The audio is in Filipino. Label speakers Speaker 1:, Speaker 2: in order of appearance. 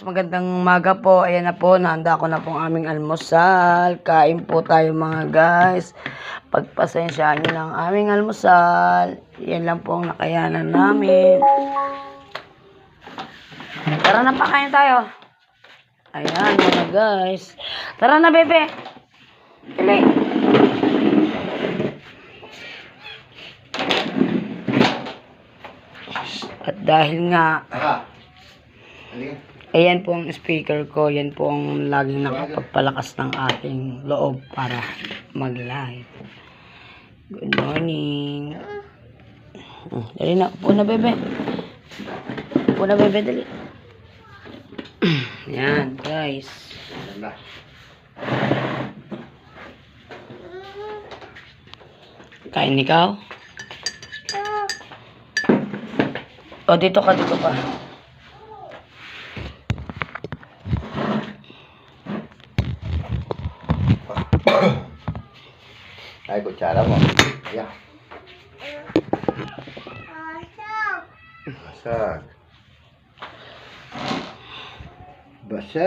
Speaker 1: Magandang umaga po. Ayan na po, nahanda ko na pong aming almusal. Kain po tayo mga guys. Pagpasensyaan nyo ng aming almusal. Yan lang po ang nakayanan namin. Tara na, pakain tayo. Ayan mga guys. Tara na, bebe. Dali. At dahil nga ayan po ang speaker ko, yan po ang laging nakapagpalakas ng ating loob para mag-live. Good morning. Dali na, upo na bebe. Upo na bebe, dali. Yan guys. Kain ikaw? O, dito ka, dito ka.
Speaker 2: Ay, kutsara mo. Ayan. Basag. Basag.